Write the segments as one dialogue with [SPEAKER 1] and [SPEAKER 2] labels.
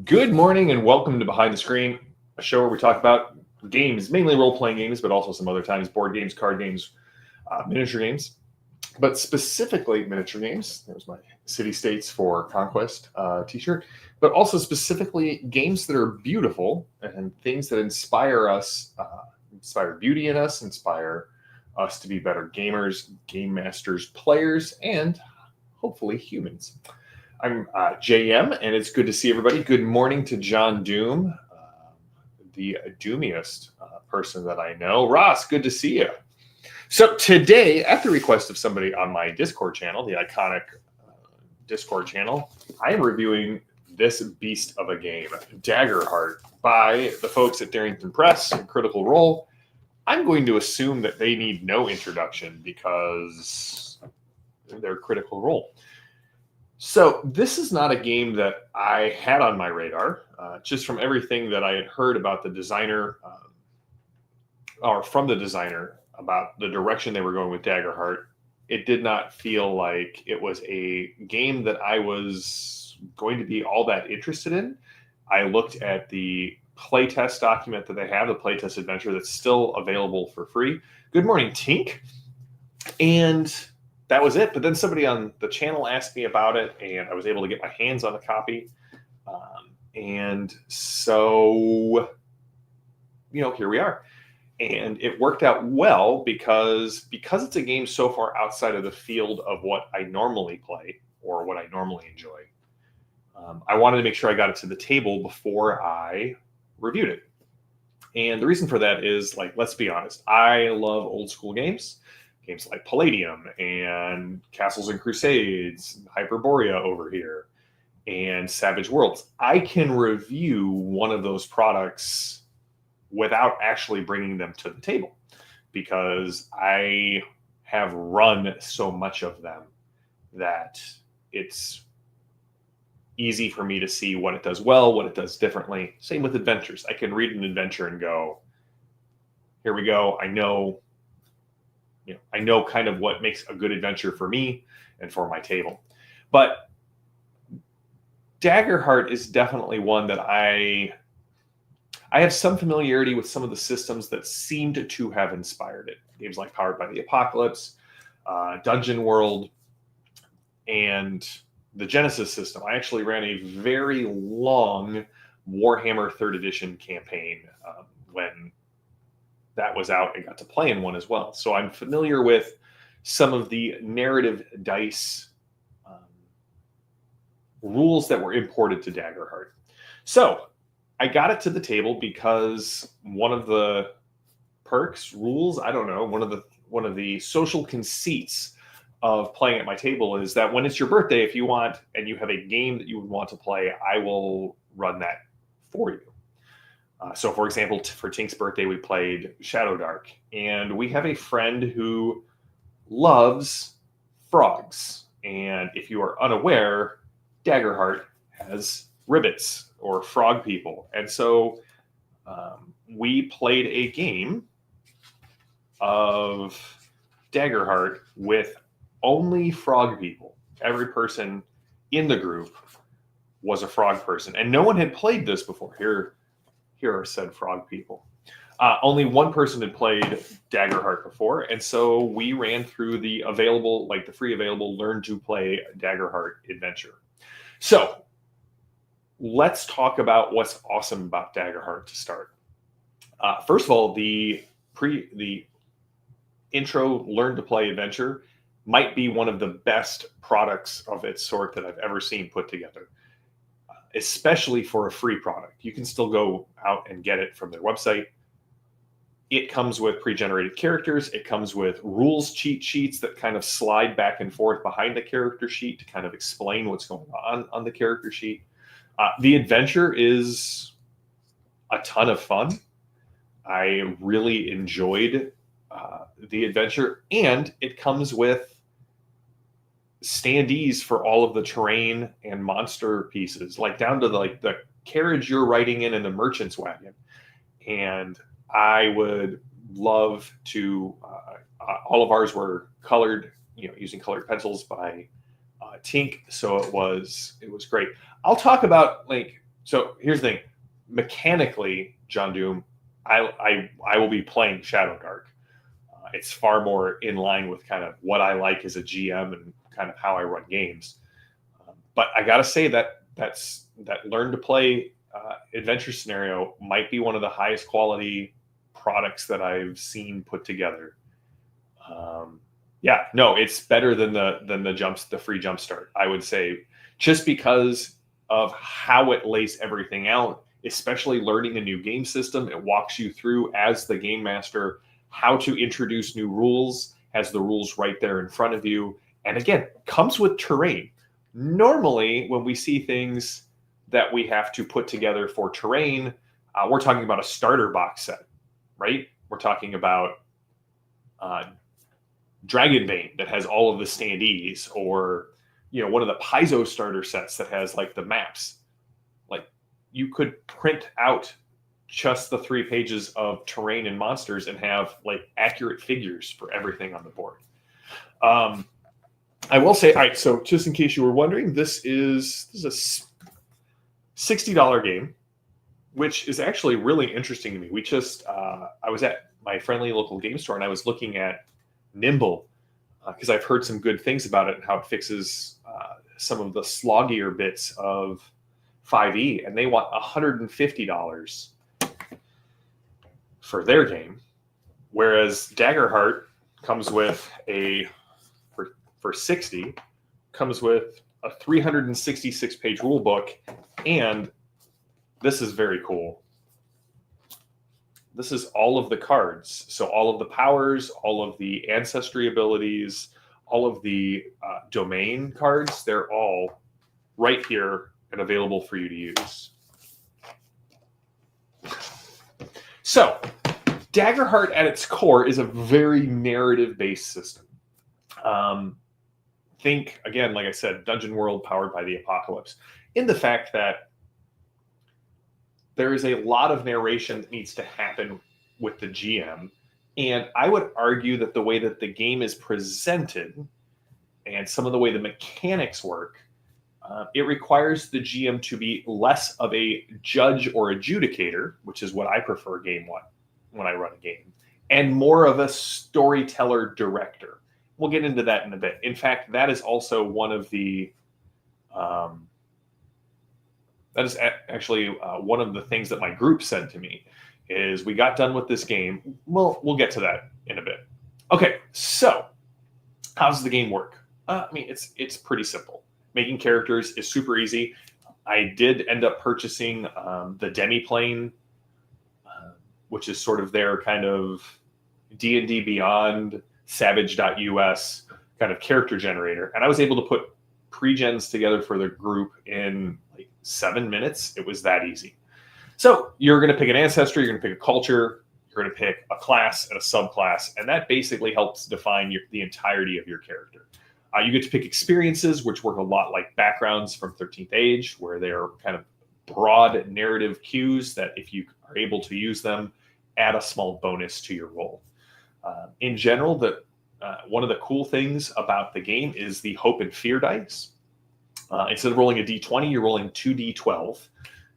[SPEAKER 1] Good morning and welcome to Behind the Screen, a show where we talk about games, mainly role-playing games, but also some other times board games, card games, miniature games, but specifically miniature games. There's my City States for Conquest t-shirt, but also specifically games that are beautiful and things that inspire us, inspire beauty in us, inspire us to be better gamers, game masters, players, and hopefully humans. I'm JM, and it's good to see everybody. Good morning to John Doom, the doomiest person that I know. Ross, good to see you. So today, at the request of somebody on my Discord channel, the iconic Discord channel, I am reviewing this beast of a game, Daggerheart, by the folks at Darrington Press and Critical Role. I'm going to assume that they need no introduction because they're Critical Role. So this is not a game that I had on my radar, just from everything that I had heard about the designer, or from the designer, about the direction they were going with Daggerheart. It did not feel like it was a game that I was going to be all that interested in. I looked at the playtest document that they have, the playtest adventure that's still available for free. Good morning, Tink. And that was it. But then somebody on the channel asked me about it, and I was able to get my hands on a copy. And so, here we are. And it worked out well because it's a game so far outside of the field of what I normally play or what I normally enjoy. I wanted to make sure I got it to the table before I reviewed it. And the reason for that is, let's be honest, I love old school games. Games like Palladium and Castles and Crusades, Hyperborea over here, and Savage Worlds. I can review one of those products without actually bringing them to the table because I have run so much of them that it's easy for me to see what it does well, what it does differently. Same with adventures. I can read an adventure and go, here we go. I know kind of what makes a good adventure for me and for my table. But Daggerheart is definitely one that I have some familiarity with some of the systems that seemed to have inspired it. Games like Powered by the Apocalypse, Dungeon World, and the Genesis system. I actually ran a very long Warhammer 3rd Edition campaign when that was out. I got to play in one as well. So I'm familiar with some of the narrative dice rules that were imported to Daggerheart. So I got it to the table because one of the perks, rules, I don't know, one of the social conceits of playing at my table is that when it's your birthday, if you want and you have a game that you would want to play, I will run that for you. So, for example, for Tink's birthday, we played Shadow Dark, and we have a friend who loves frogs. And if you are unaware, Daggerheart has ribbits or frog people. And so we played a game of Daggerheart with only frog people. Every person in the group was a frog person, and no one had played this before. Here are said frog people. Only one person had played Daggerheart before, and so we ran through the free available Learn to Play Daggerheart adventure. So let's talk about what's awesome about Daggerheart to start. First of all, the intro Learn to Play adventure might be one of the best products of its sort that I've ever seen put together. Especially for a free product. You can still go out and get it from their website. It comes with pre-generated characters. It comes with rules cheat sheets that kind of slide back and forth behind the character sheet to kind of explain what's going on the character sheet. The adventure is a ton of fun. I really enjoyed the adventure, and it comes with standees for all of the terrain and monster pieces, down to the carriage you're riding in the merchant's wagon. And I would love to all of ours were colored, using colored pencils by Tink, so it was great. I'll talk about So here's the thing. Mechanically, John Doom, I will be playing Shadow Dark. It's far more in line with kind of what I like as a GM and kind of how I run games. But I got to say that learn to play adventure scenario might be one of the highest quality products that I've seen put together. Yeah, no, it's better than the free jump start, I would say, just because of how it lays everything out, especially learning a new game system. It walks you through as the game master how to introduce new rules, has the rules right there in front of you. And again, comes with terrain. Normally, when we see things that we have to put together for terrain, we're talking about a starter box set, right? We're talking about Dragonbane that has all of the standees, or one of the Paizo starter sets that has like the maps. Like, you could print out just the 3 pages of terrain and monsters and have like accurate figures for everything on the board. I will say, all right, so just in case you were wondering, this is a $60 game, which is actually really interesting to me. I was at my friendly local game store and I was looking at Nimble because I've heard some good things about it and how it fixes some of the sloggier bits of 5e, and they want $150 for their game, whereas Daggerheart comes with for $60 comes with a 366-page rule book, and this is very cool. This is all of the cards. So all of the powers, all of the ancestry abilities, all of the domain cards, they're all right here and available for you to use. So Daggerheart at its core is a very narrative-based system. Think, again, like I said, Dungeon World powered by the apocalypse, in the fact that there is a lot of narration that needs to happen with the GM. And I would argue that the way that the game is presented and some of the way the mechanics work, it requires the GM to be less of a judge or adjudicator, which is what I prefer game one when I run a game, and more of a storyteller director. We'll get into that in a bit. In fact, that is also one of the one of the things that my group said to me is we got done with this game. Well, we'll get to that in a bit. Okay, so how does the game work? It's pretty simple. Making characters is super easy. I did end up purchasing the Demiplane, which is sort of their kind of D&D Beyond, Savage.us kind of character generator. And I was able to put pre-gens together for the group in like 7 minutes. It was that easy. So you're going to pick an ancestry, you're going to pick a culture, you're going to pick a class and a subclass, and that basically helps define the entirety of your character. You get to pick experiences, which work a lot like backgrounds from 13th Age, where they're kind of broad narrative cues that if you are able to use them, add a small bonus to your roll. In general, one of the cool things about the game is the hope and fear dice. Instead of rolling a d20, you're rolling 2d12.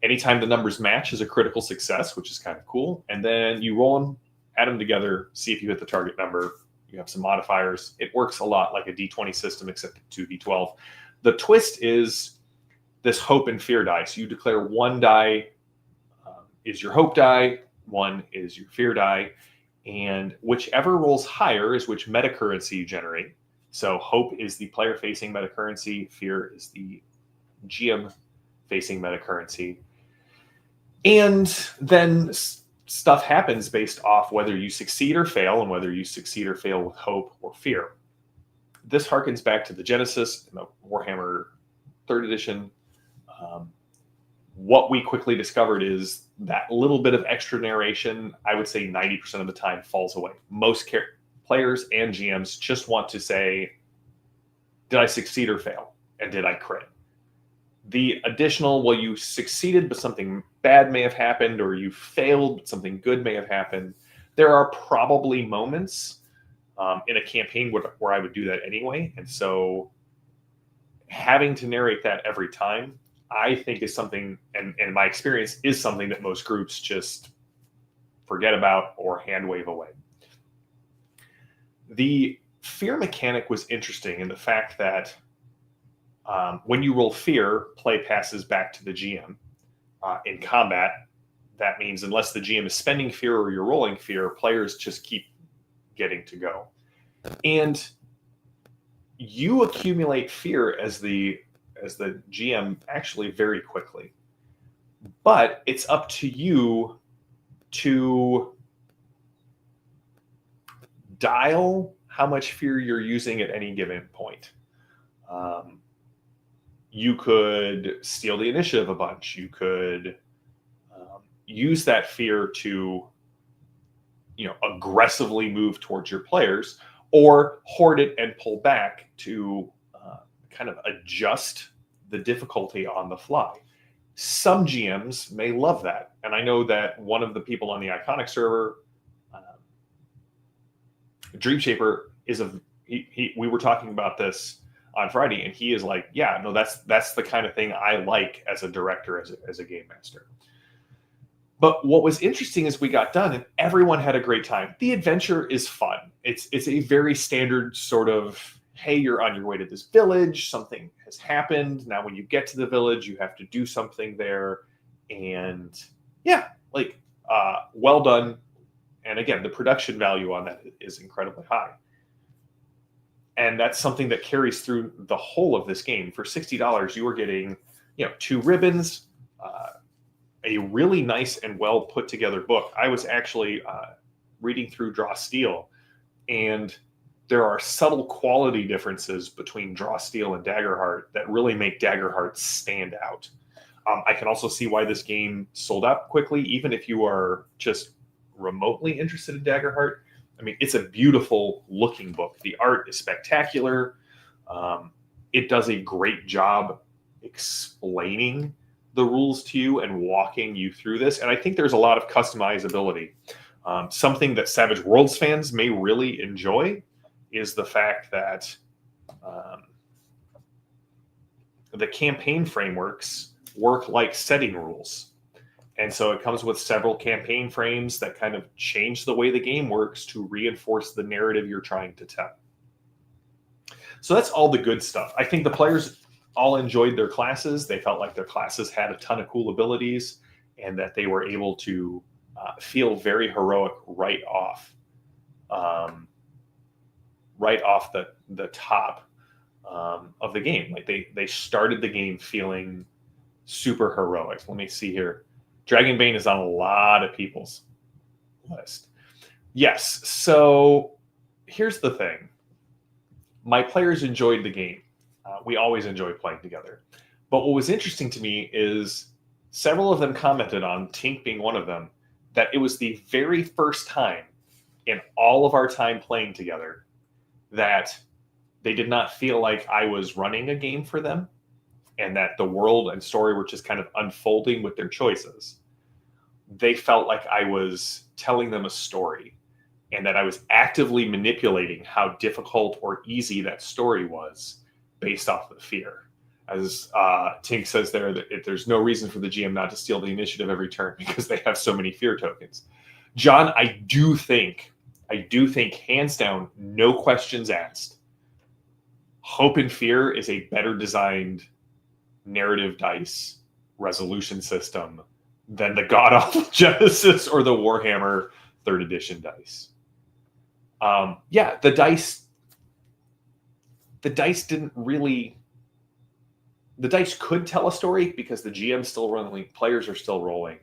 [SPEAKER 1] Anytime the numbers match is a critical success, which is kind of cool. And then you roll them, add them together, see if you hit the target number. You have some modifiers. It works a lot like a d20 system, except 2d12. The twist is this hope and fear dice. You declare one die is your hope die, one is your fear die, and whichever rolls higher is which meta currency you generate. So hope is the player-facing meta currency, fear is the GM-facing meta currency. And then stuff happens based off whether you succeed or fail, and whether you succeed or fail with hope or fear. This harkens back to the Genesis, Warhammer 3rd edition. What we quickly discovered is that little bit of extra narration, I would say 90% of the time, falls away. Most players and GMs just want to say, did I succeed or fail? And did I crit? The additional, well, you succeeded, but something bad may have happened, or you failed, but something good may have happened. There are probably moments in a campaign where I would do that anyway. And so having to narrate that every time I think is something, and in my experience, is something that most groups just forget about or hand wave away. The fear mechanic was interesting in the fact that when you roll fear, play passes back to the GM. In combat, that means unless the GM is spending fear or you're rolling fear, players just keep getting to go. And you accumulate fear as the GM actually very quickly. But it's up to you to dial how much fear you're using at any given point. You could steal the initiative a bunch. You could use that fear to, aggressively move towards your players, or hoard it and pull back to kind of adjust the difficulty on the fly. Some GMs may love that, and I know that one of the people on the Iconic server, Dreamshaper, we were talking about this on Friday, and he is like, yeah, no, that's the kind of thing I like as a director, as a game master. But what was interesting is we got done and everyone had a great time. The adventure is fun. It's a very standard sort of, hey, you're on your way to this village, something has happened. Now when you get to the village, you have to do something there. And yeah, well done. And again, the production value on that is incredibly high. And that's something that carries through the whole of this game. For $60, you are getting, 2 ribbons, a really nice and well put together book. I was actually reading through Draw Steel, and there are subtle quality differences between Draw Steel and Daggerheart that really make Daggerheart stand out. I can also see why this game sold out quickly, even if you are just remotely interested in Daggerheart. I mean, it's a beautiful looking book. The art is spectacular. It does a great job explaining the rules to you and walking you through this. And I think there's a lot of customizability. Something that Savage Worlds fans may really enjoy is the fact that the campaign frameworks work like setting rules. And so it comes with several campaign frames that kind of change the way the game works to reinforce the narrative you're trying to tell. So that's all the good stuff. I think the players all enjoyed their classes. They felt like their classes had a ton of cool abilities and that they were able to feel very heroic right off the top of the game. Like they started the game feeling super heroic. Let me see here. Dragonbane is on a lot of people's list. Yes. So here's the thing. My players enjoyed the game. We always enjoy playing together. But what was interesting to me is several of them commented on, Tink being one of them, that it was the very first time in all of our time playing together that they did not feel like I was running a game for them and that the world and story were just kind of unfolding with their choices. They felt like I was telling them a story and that I was actively manipulating how difficult or easy that story was based off of the fear. As Tink says there, that there's no reason for the GM not to steal the initiative every turn because they have so many fear tokens. John, I do think, hands down, no questions asked, Hope and Fear is a better designed narrative dice resolution system than the god-awful Genesis or the Warhammer 3rd edition dice. The dice didn't really... The dice could tell a story because the GM's still rolling, players are still rolling.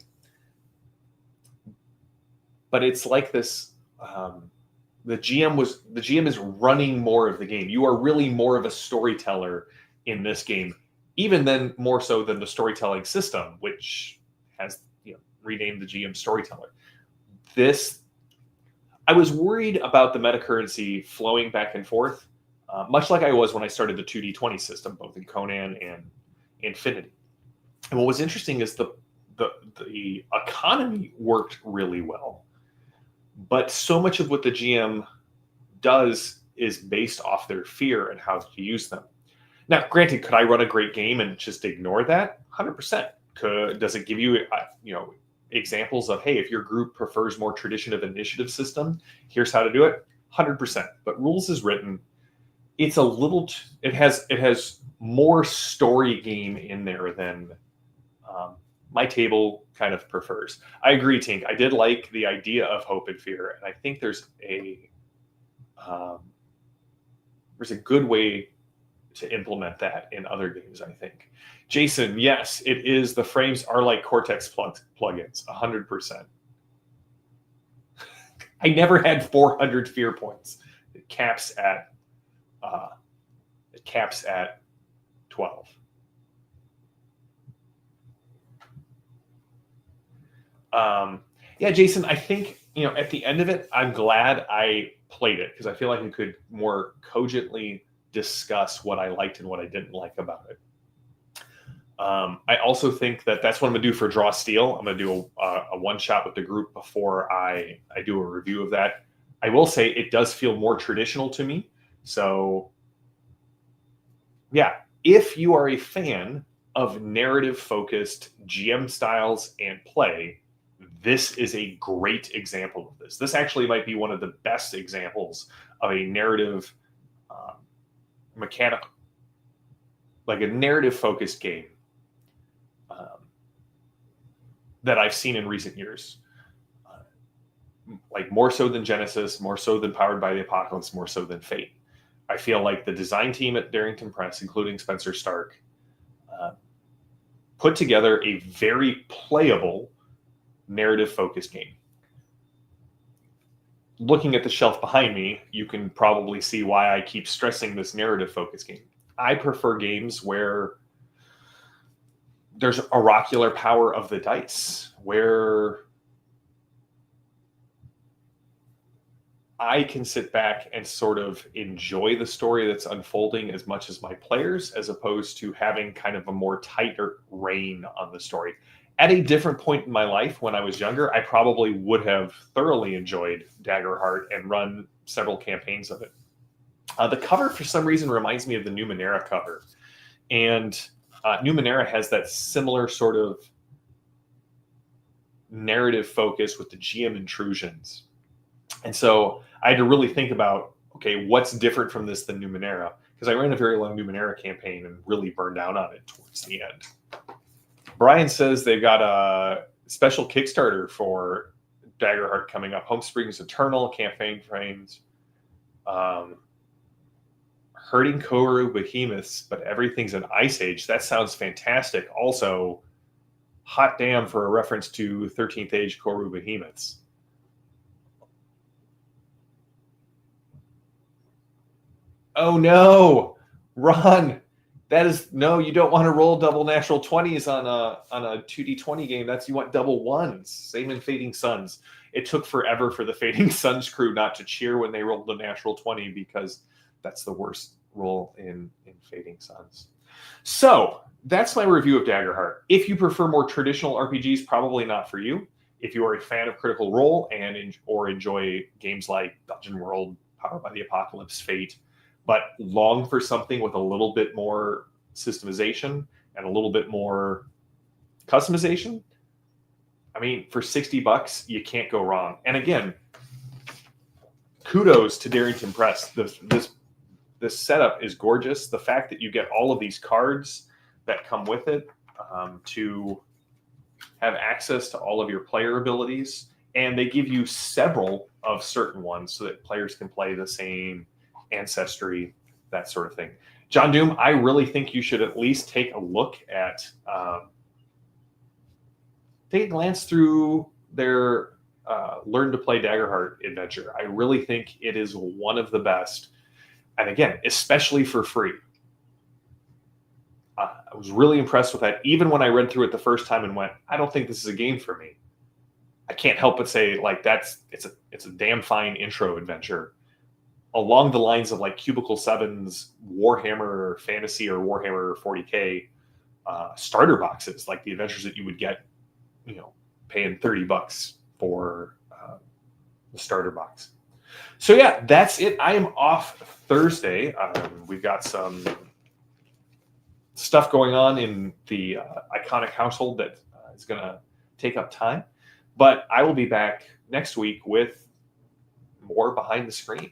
[SPEAKER 1] But it's like this, the GM is running more of the game. You are really more of a storyteller in this game, even then more so than the storytelling system, which has renamed the GM Storyteller. I was worried about the metacurrency flowing back and forth, much like I was when I started the 2D20 system, both in Conan and Infinity. And what was interesting is the economy worked really well, but so much of what the GM does is based off their fear and how to use them. Now, granted, could I run a great game and just ignore that? 100%. Does it give you, examples of, hey, if your group prefers more tradition of initiative system, here's how to do it? 100%. But rules is written. It's a little. It has more story game in there than my table kind of prefers. I agree, Tink. I did like the idea of hope and fear, and I think there's a good way to implement that in other games, I think. Jason, yes, it is. The frames are like Cortex plugins, 100%. I never had 400 fear points. It caps at 12. Yeah, Jason, I think, at the end of it, I'm glad I played it because I feel like I could more cogently discuss what I liked and what I didn't like about it. I also think that's what I'm going to do for Draw Steel. I'm going to do a one-shot with the group before I do a review of that. I will say it does feel more traditional to me. So, yeah, if you are a fan of narrative-focused GM styles and play, this is a great example of this. This actually might be one of the best examples of a narrative mechanical, like a narrative-focused game that I've seen in recent years. Like more so than Genesis, more so than Powered by the Apocalypse, more so than Fate. I feel like the design team at Darrington Press, including Spencer Stark, put together a very playable narrative-focused game. Looking at the shelf behind me, you can probably see why I keep stressing this narrative-focused game. I prefer games where there's oracular power of the dice, where I can sit back and sort of enjoy the story that's unfolding as much as my players, as opposed to having kind of a more tighter rein on the story. At a different point in my life, when I was younger, I probably would have thoroughly enjoyed Daggerheart and run several campaigns of it. The cover, for some reason, reminds me of the Numenera cover. And Numenera has that similar sort of narrative focus with the GM intrusions. And so I had to really think about, okay, what's different from this than Numenera? Because I ran a very long Numenera campaign and really burned down on it towards the end. Brian says they've got a special Kickstarter for Daggerheart coming up. Home Springs Eternal, campaign frames. Hurting Koru Behemoths, but everything's an Ice Age. That sounds fantastic. Also, hot damn for a reference to 13th Age Koru Behemoths. Oh no, Ron. That is no. You don't want to roll double natural 20s on a 2d20 game. You want double ones. Same in Fading Suns. It took forever for the Fading Suns crew not to cheer when they rolled the natural 20 because that's the worst roll in Fading Suns. So that's my review of Daggerheart. If you prefer more traditional RPGs, probably not for you. If you are a fan of Critical Role or enjoy games like Dungeon World, Powered by the Apocalypse, Fate, but long for something with a little bit more systemization and a little bit more customization, I mean, for $60, you can't go wrong. And again, kudos to Darrington Press. This setup is gorgeous. The fact that you get all of these cards that come with it to have access to all of your player abilities, and they give you several of certain ones so that players can play the same ancestry, that sort of thing. John Doom, I really think you should at least take a look at, take a glance through their Learn to Play Daggerheart adventure. I really think it is one of the best. And again, especially for free. I was really impressed with that. Even when I read through it the first time and went, I don't think this is a game for me. I can't help but say, like, it's a damn fine intro adventure. Along the lines of like Cubicle 7's Warhammer Fantasy or Warhammer 40K starter boxes, like the adventures that you would get, paying $30 for the starter box. So yeah, that's it. I am off Thursday. We've got some stuff going on in the iconic household that is going to take up time. But I will be back next week with more Behind the Screen.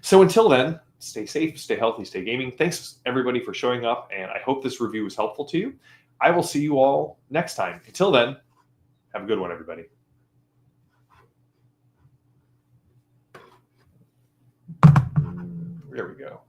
[SPEAKER 1] So until then, stay safe, stay healthy, stay gaming. Thanks, everybody, for showing up, and I hope this review was helpful to you. I will see you all next time. Until then, have a good one, everybody. There we go.